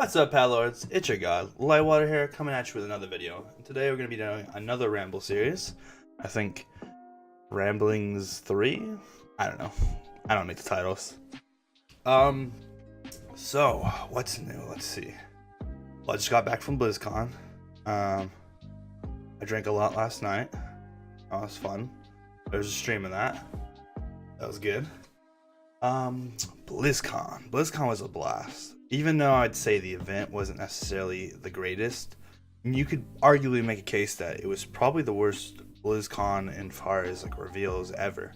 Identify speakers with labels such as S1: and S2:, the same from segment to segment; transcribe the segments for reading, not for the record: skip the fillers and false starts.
S1: What's up, Pal Lords? It's your god, Lightwater here, coming at you with another video. And today we're going to be doing another Ramble series. I think Ramblings 3? I don't know. I don't make the titles. So, what's new? Let's see. Well, I just got back from BlizzCon. I drank a lot last night. That was fun. There was a stream of that. That was good. BlizzCon. BlizzCon was a blast. Even though I'd say the event wasn't necessarily the greatest, you could arguably make a case that it was probably the worst BlizzCon in far as like reveals ever.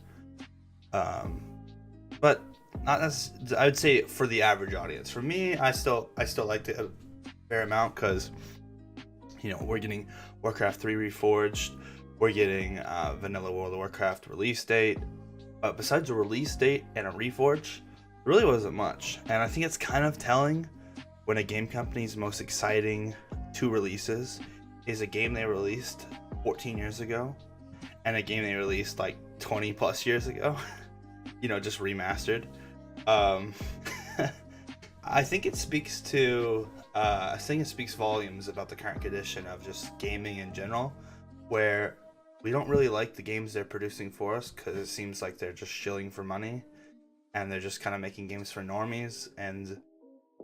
S1: But not as I would say for the average audience. For me, I still liked it a fair amount because we're getting Warcraft 3 Reforged, we're getting Vanilla World of Warcraft release date. But besides a release date and a Reforge, there really wasn't much. And I think it's kind of telling when a game company's most exciting two releases is a game they released 14 years ago and a game they released like 20 plus years ago, just remastered. I think it speaks volumes about the current condition of just gaming in general, where we don't really like the games they're producing for us because it seems like they're just shilling for money and they're just kind of making games for normies, and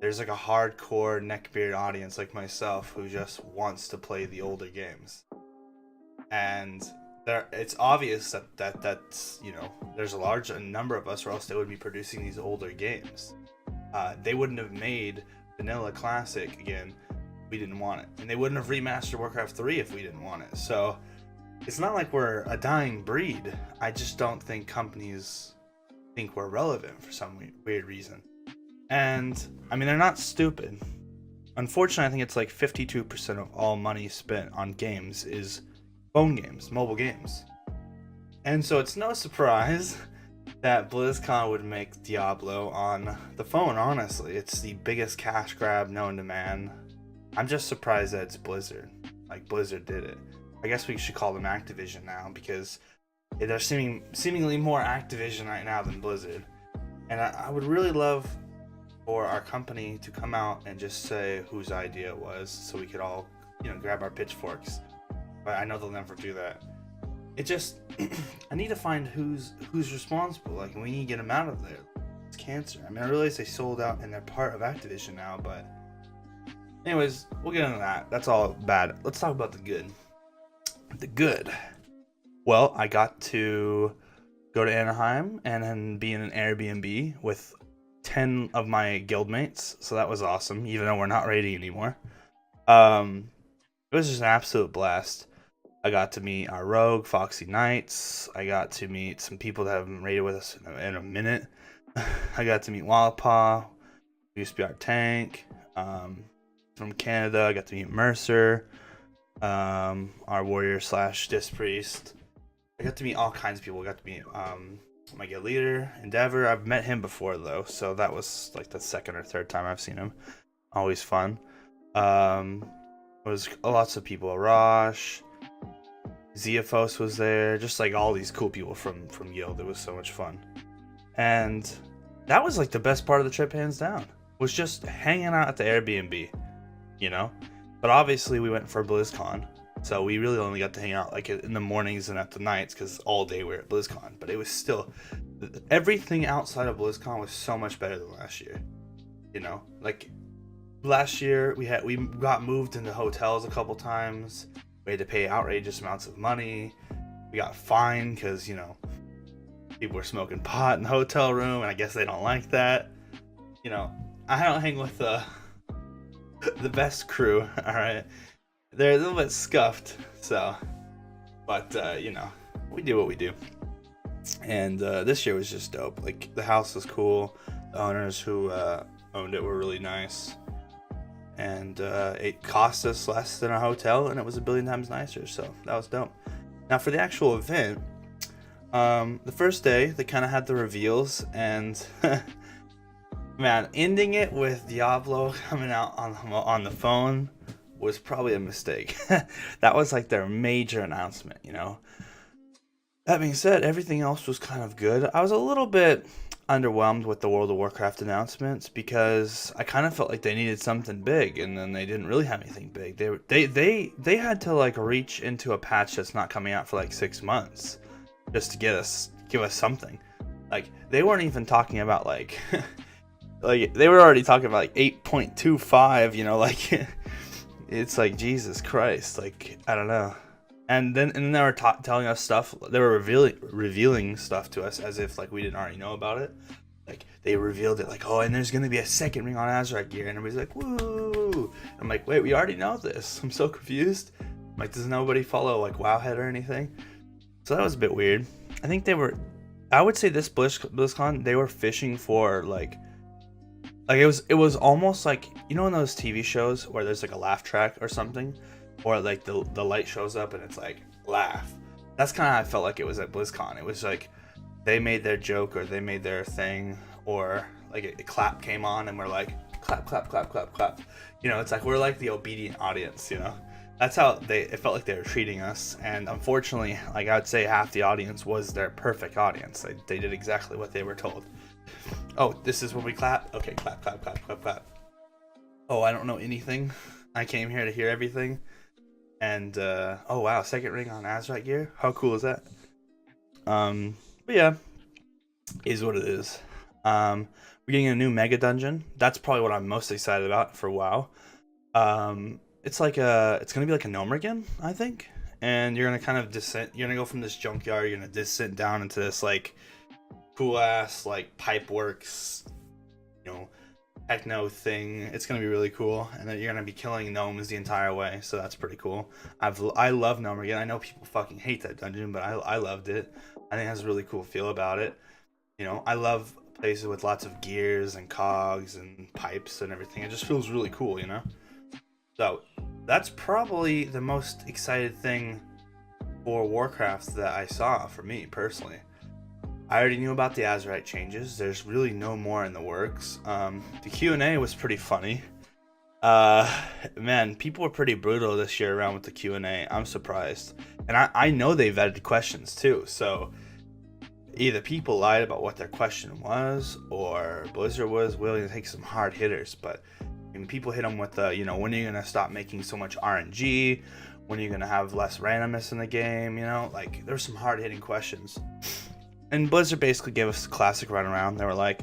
S1: there's like a hardcore neckbeard audience like myself who just wants to play the older games. And it's obvious that's there's a large number of us, or else they would be producing these older games. They wouldn't have made Vanilla Classic again if we didn't want it, and they wouldn't have remastered Warcraft 3 if we didn't want it. So it's not like we're a dying breed. I just don't think companies think we're relevant for some weird reason. And I mean, they're not stupid. Unfortunately, I think it's like 52% of all money spent on games is phone games, mobile games. And so it's no surprise that BlizzCon would make Diablo on the phone, honestly. It's the biggest cash grab known to man. I'm just surprised that it's Blizzard. Like, Blizzard did it. I guess we should call them Activision now, because they're seemingly more Activision right now than Blizzard. And I would really love for our company to come out and just say whose idea it was, so we could all, grab our pitchforks. But I know they'll never do that. It just, I need to find who's responsible. Like, we need to get them out of there. It's cancer. I mean, I realize they sold out and they're part of Activision now, but anyways, we'll get into that. That's all bad. Let's talk about the good. The good. Well, I got to go to Anaheim and then be in an Airbnb with 10 of my guildmates, so that was awesome, even though we're not raiding anymore. It was just an absolute blast. I got to meet our rogue, Foxy Knights. I got to meet some people that haven't raided with us in a minute. I got to meet Wildpaw, who used to be our tank. From Canada, I got to meet Mercer, our warrior / disc priest. I got to meet all kinds of people. I got to meet my guild leader, Endeavor. I've met him before though, so that was like the second or third time I've seen him. Always fun. It was lots of people. Arash, Zeophos was there, just like all these cool people from guild. It was so much fun, and that was like the best part of the trip, hands down. Was just hanging out at the Airbnb, But obviously we went for BlizzCon, so we really only got to hang out like in the mornings and at the nights because all day we were at BlizzCon. But it was still, everything outside of BlizzCon was so much better than last year. Like last year we got moved into hotels a couple times. We had to pay outrageous amounts of money. We got fined because people were smoking pot in the hotel room, and I guess they don't like that. I don't hang with the best crew, all right? They're a little bit scuffed, but we do what we do. And this year was just dope. Like, the house was cool. The owners who owned it were really nice. And it cost us less than a hotel, and it was a billion times nicer, so that was dope. Now, for the actual event, the first day, they kind of had the reveals, and man, ending it with Diablo coming out on the phone was probably a mistake. That was like their major announcement, That being said, everything else was kind of good. I was a little bit underwhelmed with the World of Warcraft announcements because I kind of felt like they needed something big, and then they didn't really have anything big. They had to like reach into a patch that's not coming out for like 6 months just to give us something. Like they weren't even talking about like like they were already talking about like 8.25, you know, like it's like Jesus Christ, like I don't know. And then they were telling us stuff. They were revealing stuff to us as if like we didn't already know about it. Like they revealed it, like, oh, and there's gonna be a second ring on Azrak gear, and everybody's like, woo! I'm like, wait, we already know this. I'm so confused. I'm like, does nobody follow like Wowhead or anything? So that was a bit weird. I think they were. I would say this BlizzCon, they were fishing for like it was almost like, you know, in those TV shows where there's like a laugh track or something. Or like the light shows up and it's like laugh. That's kind of how I felt like it was at BlizzCon. It was like they made their joke or they made their thing, or like a clap came on and we're like clap clap clap clap clap. You know, it's like we're like the obedient audience. You know, that's how it felt like they were treating us. And unfortunately, like I would say half the audience was their perfect audience. They did exactly what they were told. Oh, this is when we clap. Okay, clap clap clap clap clap. Oh, I don't know anything. I came here to hear everything. And oh wow, second ring on Azrak gear. How cool is that? But yeah, is what it is. We're getting a new mega dungeon. That's probably what I'm most excited about for WoW. It's gonna be like a Gnomergan, I think. And you're gonna kind of descend. You're gonna go from this junkyard. You're gonna descend down into this like cool ass like pipe works, you know, techno thing. It's gonna be really cool, and then you're gonna be killing gnomes the entire way, so that's pretty cool. I love Gnomergan. I know people fucking hate that dungeon, but I loved it. I think it has a really cool feel about it. You know, I love places with lots of gears and cogs and pipes and everything. It just feels really cool, you know. So that's probably the most excited thing for Warcraft that I saw for me personally. I already knew about the Azerite changes. There's really no more in the works. The Q&A was pretty funny. Man, people were pretty brutal this year around with the Q&A. I'm surprised. And I know they vetted questions too. So either people lied about what their question was, or Blizzard was willing to take some hard hitters. But I mean, people hit them with the, you know, when are you going to stop making so much RNG? When are you going to have less randomness in the game? You know, like there's some hard hitting questions. And Blizzard basically gave us the classic runaround. They were like,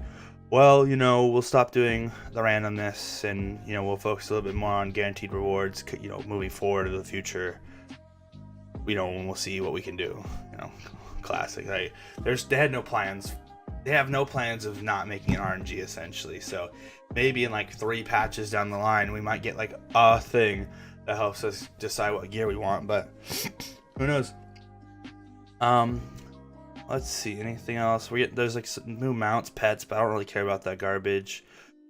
S1: well, you know, we'll stop doing the randomness and, you know, we'll focus a little bit more on guaranteed rewards, you know, moving forward to the future. You know, we'll see what we can do. You know, classic. Like, they had no plans. They have no plans of not making an RNG, essentially. So maybe in like 3 patches down the line, we might get like a thing that helps us decide what gear we want, but who knows? Let's see, anything else? There's like some new mounts, pets, but I don't really care about that garbage.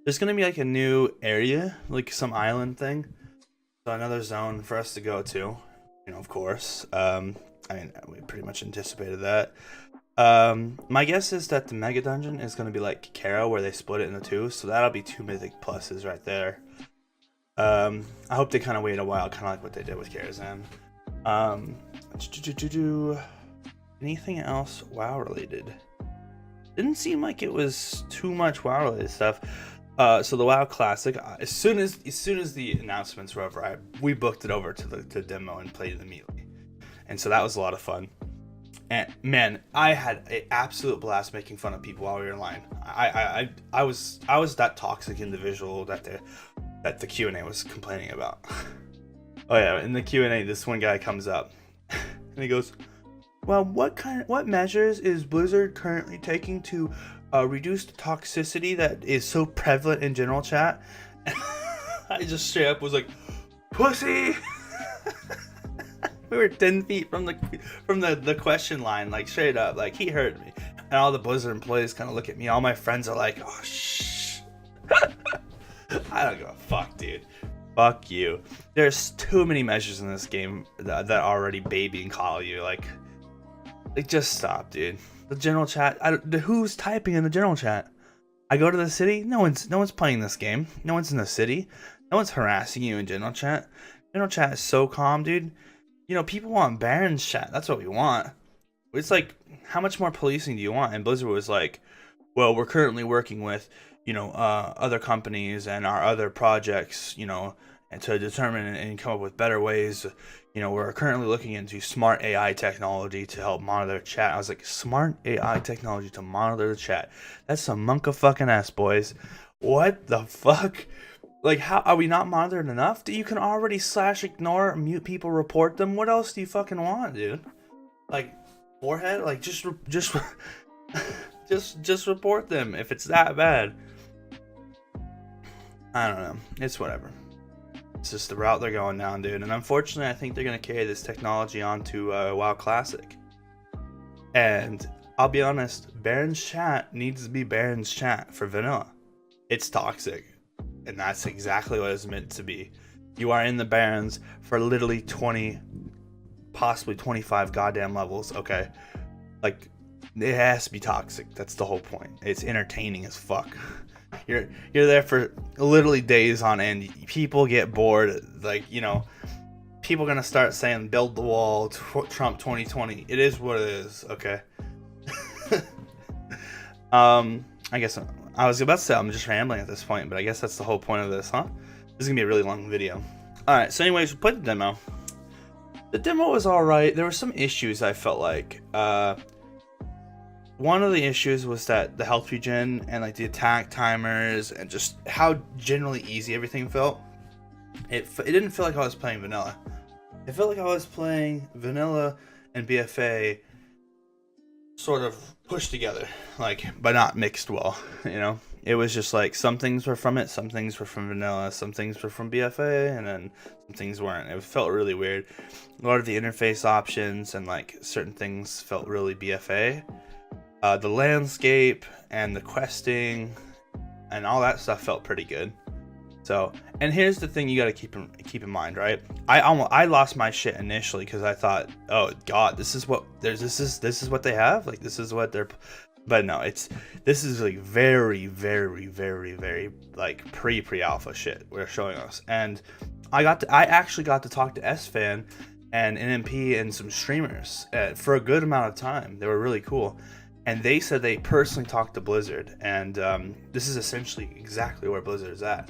S1: There's gonna be like a new area, like some island thing. So another zone for us to go to, you know, of course. I mean, we pretty much anticipated that. My guess is that the mega dungeon is gonna be like Kara, where they split it into 2, so that'll be 2 mythic pluses right there. I hope they kind of wait a while, kind of like what they did with Karazhan. Anything else WoW related? Didn't seem like it was too much WoW related stuff. So the WoW Classic, as soon as the announcements were over, we booked it over to the demo and played it immediately, and so that was a lot of fun. And man, I had an absolute blast making fun of people while we were in line. I was that toxic individual that the Q&A was complaining about. Oh yeah, in the Q&A, this one guy comes up and he goes, well, what measures is Blizzard currently taking to reduce the toxicity that is so prevalent in general chat? I just straight up was like, pussy. We were 10 feet from the question line, like straight up, like he heard me. And all the Blizzard employees kind of look at me. All my friends are like, oh shh. I don't give a fuck, dude. Fuck you. There's too many measures in this game that already baby and call you. Like just stop, dude. The general chat. Who's typing in the general chat? I go to the city. No one's playing this game. No one's in the city. No one's harassing you in general chat. General chat is so calm, dude. You know, people want Baron's chat. That's what we want. It's like, how much more policing do you want? And Blizzard was like, well, we're currently working with, other companies and our other projects, and to determine and come up with better ways. We're currently looking into smart AI technology to help monitor chat. I was like, smart AI technology to monitor the chat. That's some monka fucking ass, boys. What the fuck? Like, how are we not monitored enough? You can already /ignore, mute people, report them. What else do you fucking want, dude? Like, forehead? Like, just just report them if it's that bad. I don't know. It's whatever. It's just the route they're going down, dude. And unfortunately, I think they're going to carry this technology onto WoW Classic. And I'll be honest, Baron's chat needs to be Baron's chat for vanilla. It's toxic. And that's exactly what it's meant to be. You are in the Barons for literally 20, possibly 25 goddamn levels, okay? Like, it has to be toxic. That's the whole point. It's entertaining as fuck. You're there for literally days on end. People get bored. Like, people gonna start saying build the wall, Trump 2020. It is what it is, okay? I guess I was about to say I'm just rambling at this point, but I guess that's the whole point of this, huh? This is gonna be a really long video. Alright, so anyways, we played the demo. The demo was alright. There were some issues, I felt like. One of the issues was that the health regen and like the attack timers and just how generally easy everything felt. It didn't feel like I was playing vanilla. It felt like I was playing vanilla and BFA sort of pushed together, like, but not mixed well, It was just like some things were from it, some things were from vanilla, some things were from BFA, and then some things weren't. It felt really weird. A lot of the interface options and like certain things felt really BFA. The landscape and the questing and all that stuff felt pretty good. So, and here's the thing you got to keep in mind, right? I lost my shit initially because I thought, oh god, this is what they have, like this is what they're. But no, this is like very, very, very, very like pre-alpha shit they're showing us. And I actually got to talk to SFan and NMP and some streamers for a good amount of time. They were really cool. And they said they personally talked to Blizzard, and this is essentially exactly where Blizzard is at.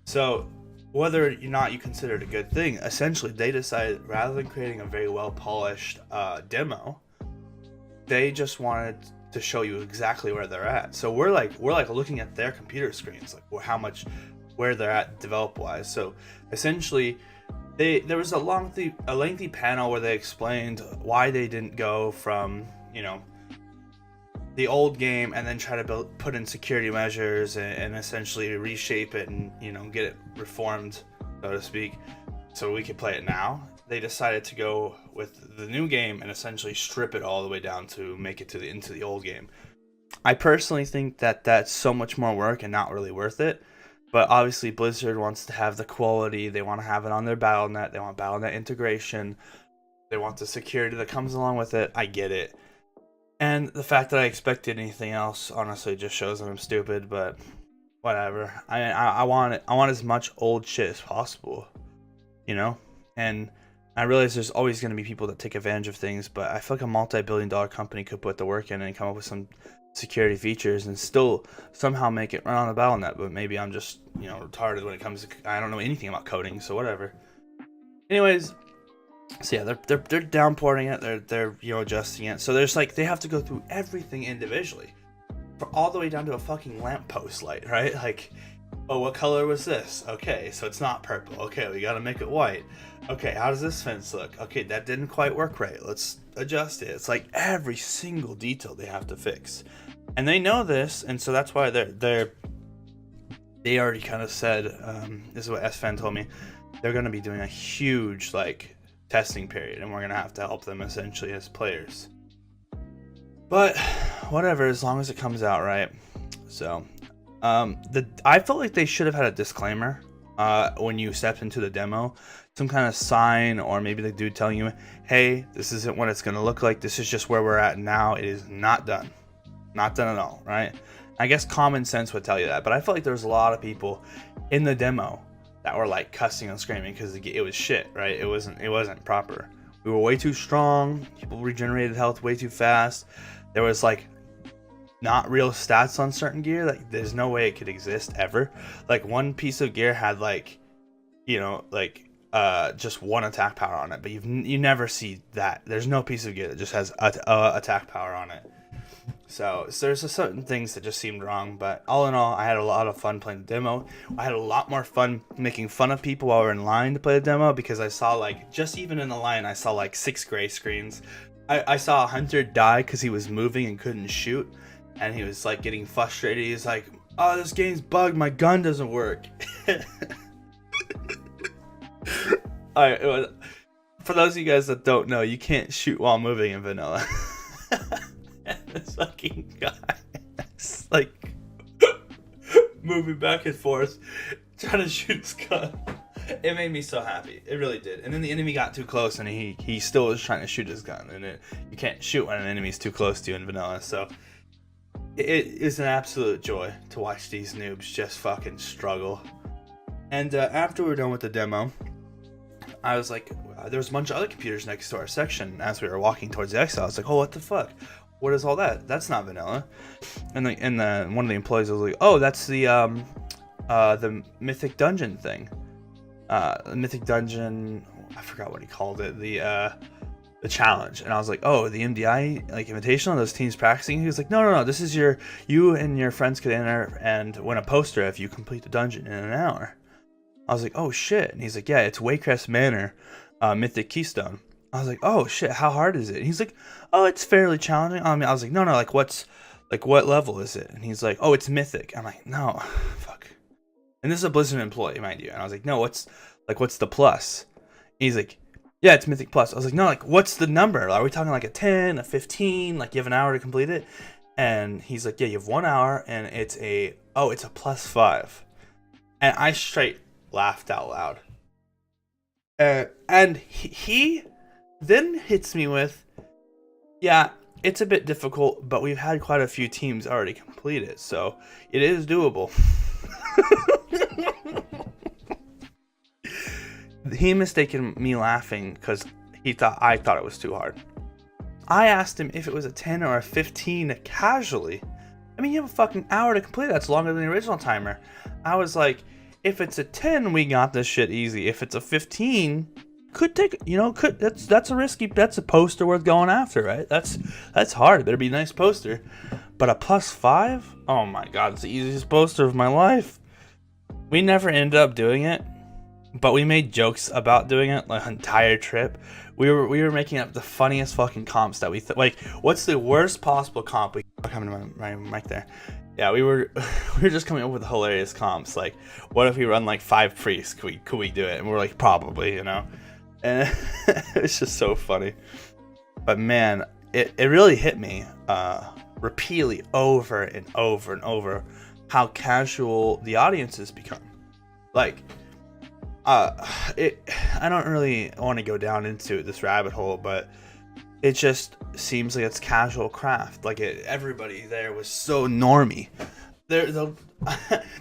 S1: So whether or not you consider it a good thing, essentially they decided rather than creating a very well polished demo, they just wanted to show you exactly where they're at. So we're like looking at their computer screens, like where they're at develop wise. So essentially, there was a lengthy panel where they explained why they didn't go from the old game and then try to put in security measures and essentially reshape it and get it reformed, so to speak, so we could play it now. They decided to go with the new game and essentially strip it all the way down to make it into the old game. I personally think that that's so much more work and not really worth it, but obviously Blizzard wants to have the quality. They want to have it on their Battle.net. They want Battle.net integration. They want the security that comes along with it. I get it. And the fact that I expected anything else honestly just shows that I'm stupid, but whatever. I want as much old shit as possible, And I realize there's always going to be people that take advantage of things, but I feel like a multi-billion-dollar company could put the work in and come up with some security features and still somehow make it run on the Battle.net. But maybe I'm just retarded when it comes to, I don't know anything about coding, so whatever. Anyways. So yeah, they're downporting it, they're adjusting it. So there's like they have to go through everything individually, for all the way down to a fucking lamppost light, right? Like, oh, what color was this? Okay, so it's not purple. Okay, we gotta make it white. Okay, how does this fence look? Okay, that didn't quite work right. Let's adjust it. It's like every single detail they have to fix, and they know this, and so that's why they already kind of said, this is what SFan told me, they're gonna be doing a huge testing period, and we're gonna have to help them essentially as players. But whatever, as long as it comes out right. So I felt like they should have had a disclaimer when you stepped into the demo, some kind of sign, or maybe the dude telling you, hey, this isn't what it's gonna look like, this is just where we're at now, it is not done at all, right? I guess common sense would tell you that, but I felt like there was a lot of people in the demo that were like cussing and screaming because it was shit, right? It wasn't proper. We were way too strong. People regenerated health way too fast. There was like not real stats on certain gear. Like there's no way it could exist ever. Like one piece of gear had like, you know, like just one attack power on it, but you never see that. There's no piece of gear that just has attack power on it. So there's certain things that just seemed wrong, but all in all, I had a lot of fun playing the demo. I had a lot more fun making fun of people while we were in line to play the demo, because I saw like, just even in the line, I saw like 6 gray screens. I saw a hunter die because he was moving and couldn't shoot, and he was like getting frustrated. He's like, oh, this game's bugged, my gun doesn't work. For those of you guys that don't know, you can't shoot while moving in vanilla. And this fucking guy is like moving back and forth, trying to shoot his gun. It made me so happy. It really did. And then the enemy got too close, and he still was trying to shoot his gun. And you can't shoot when an enemy's too close to you in vanilla. So it is an absolute joy to watch these noobs just fucking struggle. And after we were done with the demo, I was like, there was a bunch of other computers next to our section. As we were walking towards the exit, I was like, oh, what the fuck? What is all that? That's not vanilla. And one of the employees was like, oh, that's the mythic dungeon thing. The mythic dungeon, I forgot what he called it. The challenge. And I was like, oh, the MDI like invitational, those teams practicing. He was like, no, this is you and your friends could enter and win a poster if you complete the dungeon in an hour. I was like, oh shit. And he's like, yeah, it's Waycrest Manor, Mythic Keystone. I was like, oh shit, how hard is it? And he's like, oh, it's fairly challenging. I mean, I was like, no, like what level is it? And he's like, oh, it's Mythic. I'm like, no, fuck. And this is a Blizzard employee, mind you. And I was like, no, what's the plus? And he's like, yeah, it's Mythic Plus. I was like, no, like what's the number? Are we talking like a 10, a 15? Like you have an hour to complete it? And he's like, yeah, you have 1 hour, and it's a +5. And I straight laughed out loud. And he then hits me with, yeah, it's a bit difficult, but we've had quite a few teams already complete it, so it is doable. He mistaken me laughing because I thought it was too hard. I asked him if it was a 10 or a 15 casually. I mean, you have a fucking hour to complete it. That's longer than the original timer. I was like, if it's a 10, we got this shit easy. If it's a 15, that's a poster worth going after, right? That's hard. It better be a nice poster. But a +5? Oh my god, it's the easiest poster of my life. We never ended up doing it, but we made jokes about doing it like entire trip. We were making up the funniest fucking comps that we like. What's the worst possible comp? Coming to my mic there. Yeah, we were just coming up with hilarious comps. Like, what if we run like 5 priests? Could we do it? And we're like, probably, you know. And it's just so funny. But man, it really hit me repeatedly over and over and over how casual the audience has become. Like, I don't really want to go down into this rabbit hole, but it just seems like it's casual craft. Like everybody there was so normie. The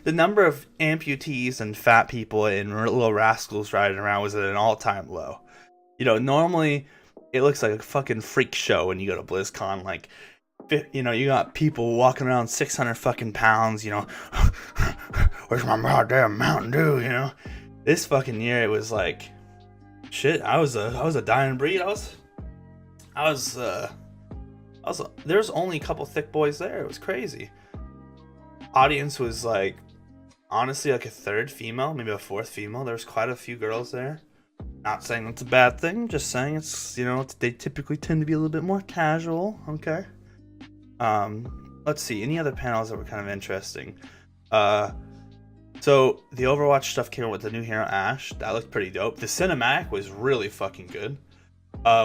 S1: number of amputees and fat people and little rascals riding around was at an all-time low. You know, normally it looks like a fucking freak show when you go to BlizzCon. Like, you know, you got people walking around 600 fucking pounds. You know, where's my goddamn Mountain Dew? You know, this fucking year it was like, shit. I was a dying breed. There's only a couple thick boys there. It was crazy. Audience was like, honestly, like a third female, maybe a fourth female. There was quite a few girls there. Not saying that's a bad thing, just saying it's, you know, they typically tend to be a little bit more casual. Okay. Let's see, any other panels that were kind of interesting. So the Overwatch stuff came out with the new hero Ashe. That looked pretty dope. The cinematic was really fucking good.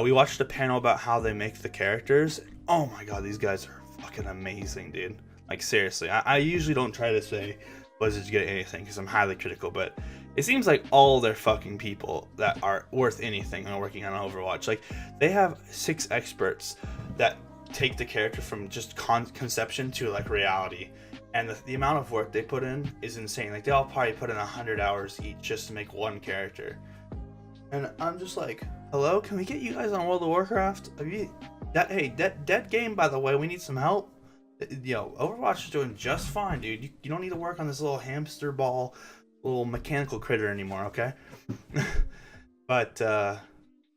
S1: We watched a panel about how they make the characters. Oh my god, these guys are fucking amazing, dude. Like, seriously, I usually don't try to say Blizzard's good at anything because I'm highly critical, but it seems like all their fucking people that are worth anything are working on Overwatch. Like, they have 6 experts that take the character from just conception to like reality, and the amount of work they put in is insane. Like, they all probably put in 100 hours each just to make one character. And I'm just like, hello, can we get you guys on World of Warcraft? Dead game, by the way, we need some help. Overwatch is doing just fine, dude. You don't need to work on this little hamster ball, little mechanical critter anymore, okay? But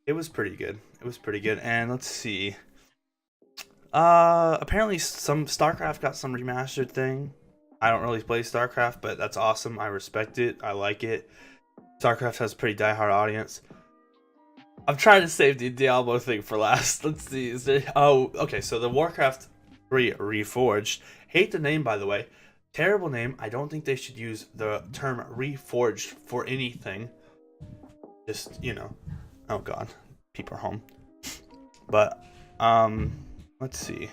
S1: it was pretty good. It was pretty good. And let's see. Apparently some StarCraft got some remastered thing. I don't really play StarCraft, but that's awesome. I respect it. I like it. StarCraft has a pretty diehard audience. I'm trying to save the Diablo thing for last. Let's see. Is there? Oh, okay. So the Warcraft 3 Reforged. Hate the name, by the way. Terrible name. I don't think they should use the term Reforged for anything. Just, oh god, people are home. But let's see.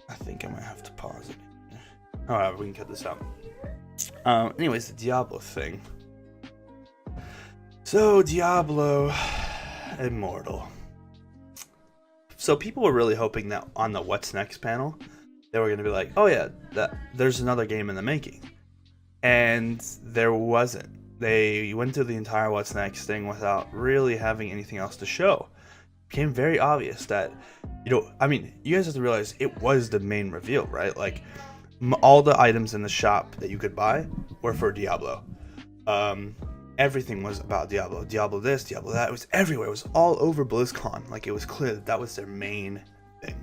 S1: I think I might have to pause it. However, we can cut this out. Anyways, the Diablo thing. So Diablo Immortal. So people were really hoping that on the What's Next panel, they were going to be like, oh yeah, there's another game in the making. And there wasn't. They went through the entire What's Next thing without really having anything else to show. It became very obvious that, you guys have to realize it was the main reveal, right? Like, all the items in the shop that you could buy were for Diablo. Everything was about Diablo. Diablo this, Diablo that. It was everywhere. It was all over BlizzCon. Like, it was clear that was their main thing.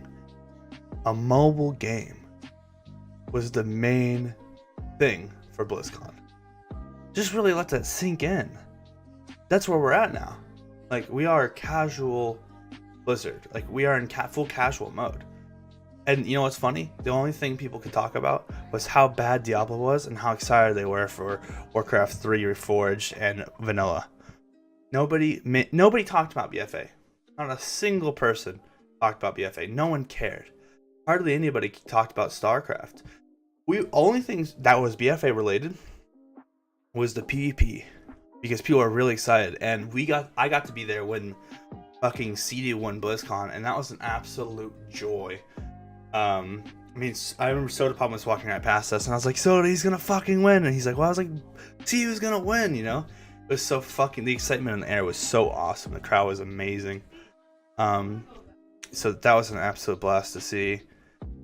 S1: A mobile game was the main thing for BlizzCon. Just really let that sink in. That's where we're at now. Like, we are casual Blizzard. Like, we are in full casual mode. And you know what's funny? The only thing people could talk about was how bad Diablo was and how excited they were for Warcraft 3 Reforged and Vanilla. Nobody talked about BFA. Not a single person talked about BFA. No one cared. Hardly anybody talked about StarCraft. Only things that was BFA related was the PvP, because people are really excited, and I got to be there when fucking CD won BlizzCon, and that was an absolute joy. I remember Soda Pop was walking right past us, and I was like, Soda, he's gonna fucking win, and he's like, well, I was like, see who's gonna win, It was so fucking, the excitement in the air was so awesome. The crowd was amazing. So that was an absolute blast to see.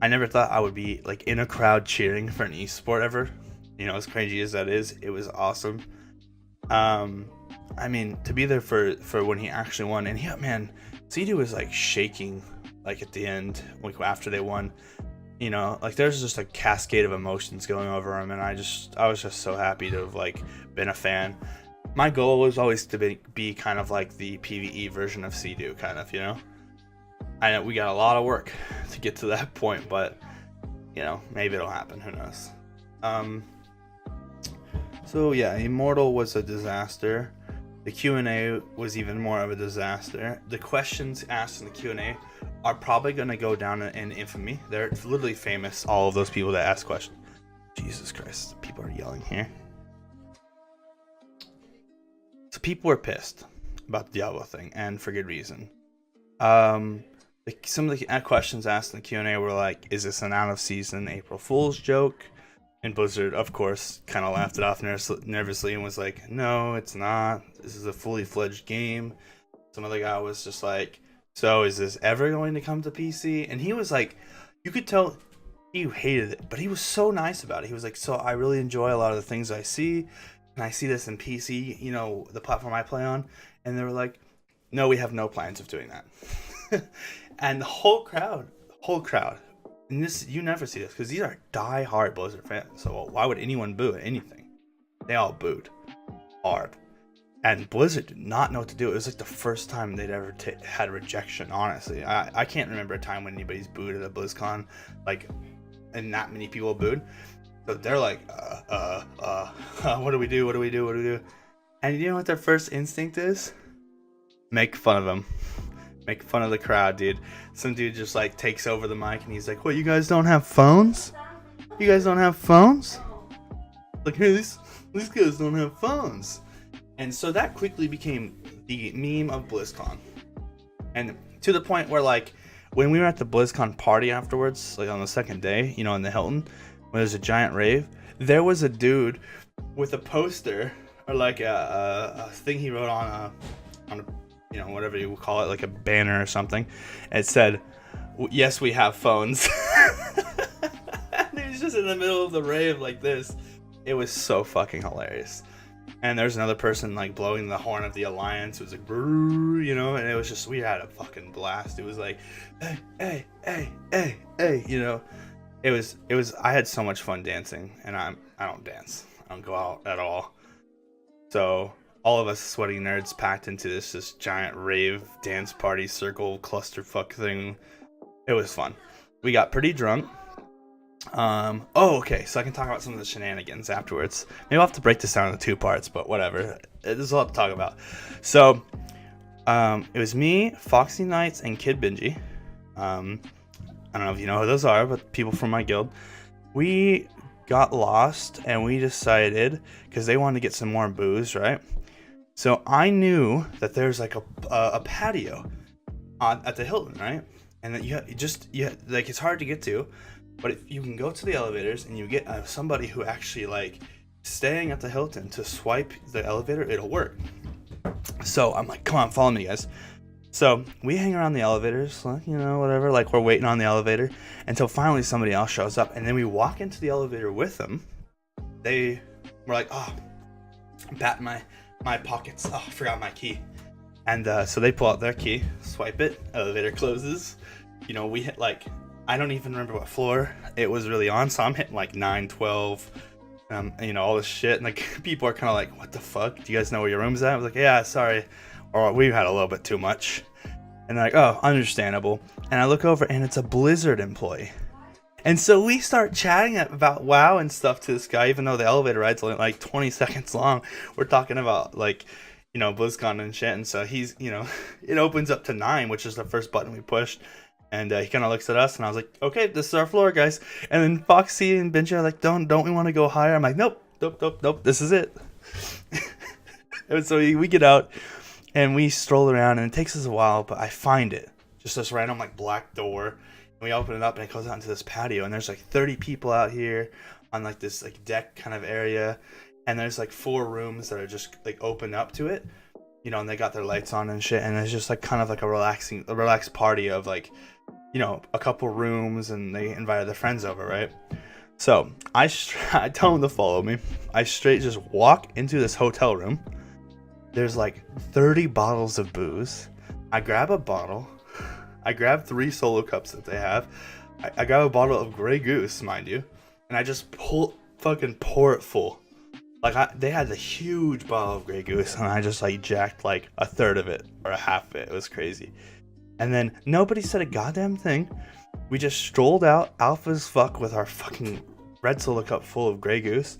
S1: I never thought I would be like in a crowd cheering for an esport ever. As crazy as that is, it was awesome. To be there for when he actually won, and CD was like shaking, like at the end, like after they won. Like there's just a cascade of emotions going over him, and I was just so happy to have like been a fan. My goal was always to be kind of like the PvE version of Sea-Doo, kind of, I know we got a lot of work to get to that point, but maybe it'll happen. Who knows? So yeah, Immortal was a disaster. The Q&A was even more of a disaster. The questions asked in the Q&A are probably going to go down in infamy. They're literally famous, all of those people that ask questions. Jesus Christ, people are yelling here. So people were pissed about the Diablo thing, and for good reason. Some of the questions asked in the Q&A were like, is this an out-of-season April Fool's joke? And Blizzard, of course, kind of laughed it off nervously and was like, no, it's not. This is a fully fledged game. Some other guy was just like, so is this ever going to come to PC? And he was like, you could tell he hated it, but he was so nice about it. He was like, so I really enjoy a lot of the things I see, and I see this in PC, the platform I play on. And they were like, no, we have no plans of doing that. And the whole crowd, and this, you never see this because these are die-hard Blizzard fans. So why would anyone boo at anything? They all booed hard, and Blizzard did not know what to do. It was like the first time they'd ever had rejection. Honestly, I can't remember a time when anybody's booed at a BlizzCon, like, and that many people booed. So they're like, what do we do? What do we do? What do we do? And you know what their first instinct is? Make fun of them. Make fun of the crowd, dude. Some dude just like takes over the mic and he's like, what, you guys don't have phones? You guys don't have phones? Like, hey, these guys don't have phones. And so that quickly became the meme of BlizzCon. And to the point where, like, when we were at the BlizzCon party afterwards, like on the second day, in the Hilton, when there's a giant rave, there was a dude with a poster or like a thing he wrote on you know, whatever you call it, like a banner or something. And it said, "Yes, we have phones." And he was just in the middle of the rave like this. It was so fucking hilarious. And there's another person like blowing the horn of the Alliance. It was like, brrr, you know, and it was just, we had a fucking blast. It was like, hey, hey, hey, hey, hey, you know. It was, I had so much fun dancing, and I don't dance. I don't go out at all. So all of us sweaty nerds packed into this giant rave dance party circle clusterfuck thing. It was fun. We got pretty drunk. Okay, so I can talk about some of the shenanigans afterwards. Maybe I'll have to break this down into 2 parts, but whatever. There's a lot to talk about. So, it was me, Foxy Knights, and Kid Benji. I don't know if you know who those are, but people from my guild. We got lost, and we decided, because they wanted to get some more booze, right? So I knew that there's like a patio at the Hilton, right? And that you like, it's hard to get to. But if you can go to the elevators and you get somebody who actually like staying at the Hilton to swipe the elevator, it'll work. So I'm like, come on, follow me, guys. So we hang around the elevators, like, you know, whatever, like we're waiting on the elevator until finally somebody else shows up. And then we walk into the elevator with them. They were like, oh, I'm patting my pockets. Oh, I forgot my key. And so they pull out their key, swipe it, elevator closes. You know, we hit like, I don't even remember what floor it was really on, so I'm hitting like 9, 12, you know, all this shit, and like people are kind of like, what the fuck? Do you guys know where your room's at? I was like, yeah, sorry, or we've had a little bit too much. And they're like, oh, understandable. And I look over, and it's a Blizzard employee. And so we start chatting about WoW and stuff to this guy, even though the elevator ride's only like 20 seconds long. We're talking about like, you know, BlizzCon and shit, and so he's, you know, it opens up to 9, which is the first button we pushed. And he kind of looks at us, and I was like, okay, this is our floor, guys. And then Foxy and Benji are like, don't we want to go higher? I'm like, nope, this is it. And so we get out, and we stroll around, and it takes us a while, but I find it. Just this random, like, black door. And we open it up, and it goes out into this patio, and there's, like, 30 people out here on, like, this, like, deck kind of area. And there's, like, 4 rooms that are just, like, open up to it. You know, and they got their lights on and shit, and it's just, like, kind of like a relaxed party of, like, you know, a couple rooms, and they invited their friends over, right? So I tell them to follow me. I straight just walk into this hotel room. There's like 30 bottles of booze. I grab a bottle. I grab 3 solo cups that they have. I grab a bottle of Grey Goose, mind you, and I just fucking pour it full. Like they had a huge bottle of Grey Goose, and I just like jacked like a third of it or a half of it. It was crazy. And then nobody said a goddamn thing. We just strolled out, alpha as fuck, with our fucking red solo cup full of Grey Goose,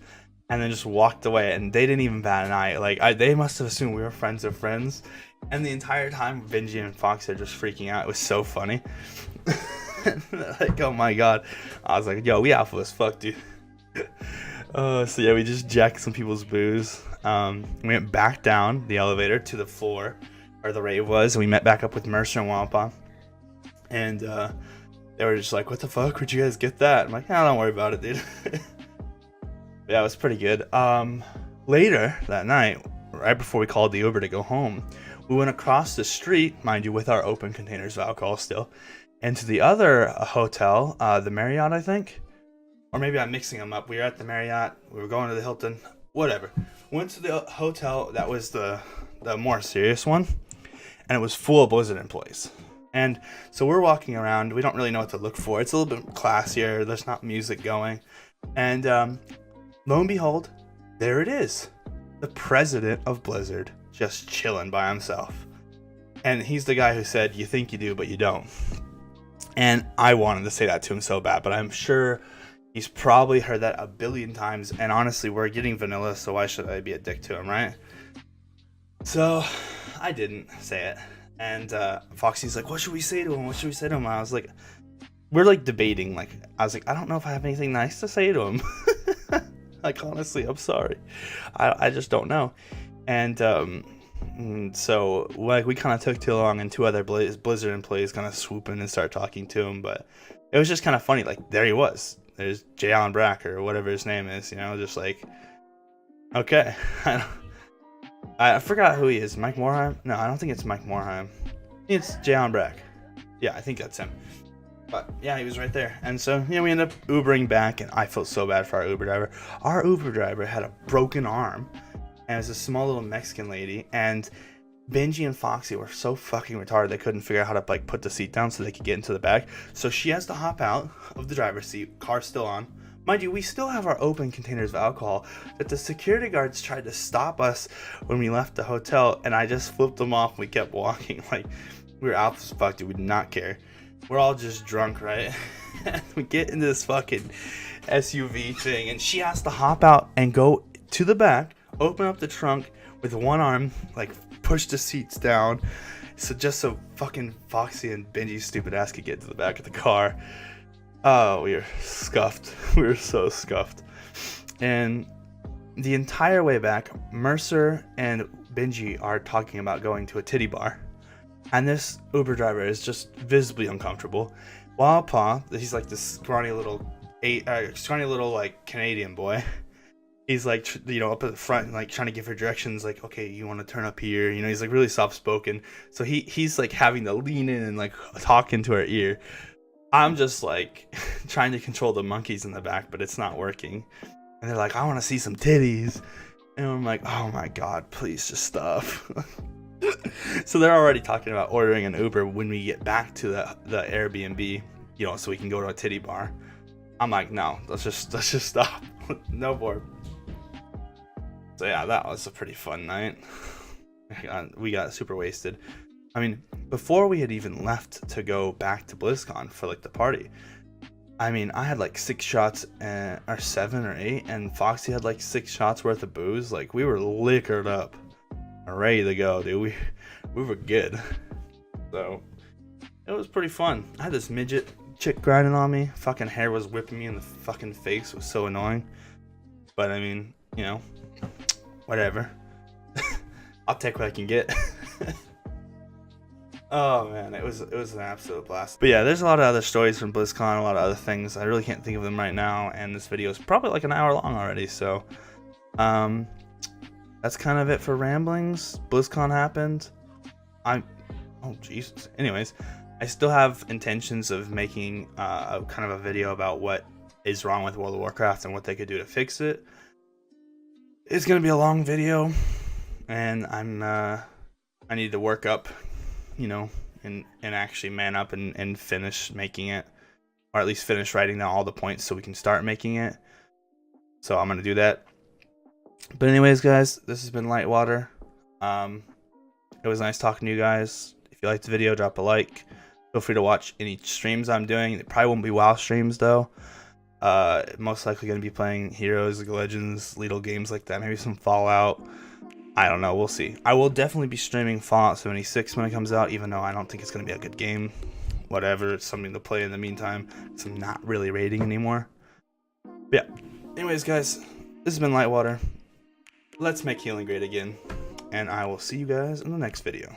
S1: and then just walked away. And they didn't even bat an eye. Like they must have assumed we were friends of friends. And the entire time, Benji and Fox are just freaking out. It was so funny. Like, oh my god. I was like, yo, we alpha as fuck, dude. So yeah, we just jacked some people's booze. We went back down the elevator to the floor where the rave was, and we met back up with Mercer and Wampa, and they were just like, what the fuck, where'd you guys get that? I'm like, don't worry about it, dude. Yeah, it was pretty good. Later that night, right before we called the Uber to go home, we went across the street, mind you, with our open containers of alcohol still, into the other hotel, the Marriott, I think, or maybe I'm mixing them up. We were at the Marriott, we were going to the Hilton, whatever. Went to the hotel that was the more serious one, and it was full of Blizzard employees. And so we're walking around. We don't really know what to look for. It's a little bit classier. There's not music going. And lo and behold, there it is. The president of Blizzard, just chilling by himself. And he's the guy who said, you think you do, but you don't. And I wanted to say that to him so bad, but I'm sure he's probably heard that a billion times. And honestly, we're getting vanilla, so why should I be a dick to him, right? So I didn't say it. And Foxy's like, what should we say to him? What should we say to him? I was like, we're like debating. Like, I was like, I don't know if I have anything nice to say to him. Like, honestly, I'm sorry. I just don't know. And so like we kind of took too long, and 2 other Blizzard employees kind of swoop in and start talking to him. But it was just kind of funny. Like, there he was. There's J. Allen Brack or whatever his name is, you know, just like, okay. I forgot who he is. Mike Morheim? No, I don't think it's Mike Morheim. It's Jayon Brack. Yeah, I think that's him. But yeah, he was right there. And so, we ended up Ubering back, and I felt so bad for our Uber driver. Our Uber driver had a broken arm, and it was a small little Mexican lady, and Benji and Foxy were so fucking retarded they couldn't figure out how to like put the seat down so they could get into the back. So she has to hop out of the driver's seat, car still on. Mind you, we still have our open containers of alcohol that the security guards tried to stop us when we left the hotel, and I just flipped them off and we kept walking. Like, we were out as fuck, dude. We did not care. We're all just drunk, right? We get into this fucking SUV thing, and she has to hop out and go to the back, open up the trunk with one arm, like push the seats down, so fucking Foxy and Benji's stupid ass could get to the back of the car. Oh, we were scuffed. We were so scuffed. And the entire way back, Mercer and Benji are talking about going to a titty bar. And this Uber driver is just visibly uncomfortable. While Pa, he's like this scrawny little like Canadian boy. He's like, up at the front, like trying to give her directions, like, okay, you want to turn up here. He's like really soft spoken. So he's like having to lean in and like talk into her ear. I'm just like trying to control the monkeys in the back, but it's not working. And they're like, I want to see some titties. And I'm like, oh my God, please just stop. So they're already talking about ordering an Uber when we get back to the Airbnb, so we can go to a titty bar. I'm like, no, let's just stop. No more. So yeah, that was a pretty fun night. We got super wasted. I mean, before we had even left to go back to BlizzCon for like the party, I mean, I had like 6 shots, or 7 or 8, and Foxy had like 6 shots worth of booze. Like, we were liquored up, ready to go, dude. We were good. So it was pretty fun. I had this midget chick grinding on me. Fucking hair was whipping me in the fucking face. It was so annoying. But I mean, whatever. I'll take what I can get. Oh man, it was an absolute blast. But yeah, there's a lot of other stories from BlizzCon, a lot of other things. I really can't think of them right now, and this video is probably like an hour long already. So that's kind of it for ramblings. BlizzCon happened. Oh Jesus. Anyways, I still have intentions of making a kind of a video about what is wrong with World of Warcraft and what they could do to fix it. It's gonna be a long video, and I need to work up, and actually man up and finish making it, or at least finish writing down all the points so we can start making it. So I'm gonna do that. But anyways, guys, this has been Lightwater. It was nice talking to you guys. If you liked the video, drop a like. Feel free to watch any streams I'm doing. It probably won't be WoW streams though. Most likely going to be playing Heroes, League of Legends, little games like that. Maybe some Fallout. I don't know. We'll see. I will definitely be streaming Fallout 76 when it comes out, even though I don't think it's going to be a good game. Whatever. It's something to play in the meantime, because I'm not really raiding anymore. But yeah. Anyways, guys, this has been Lightwater. Let's make healing great again. And I will see you guys in the next video.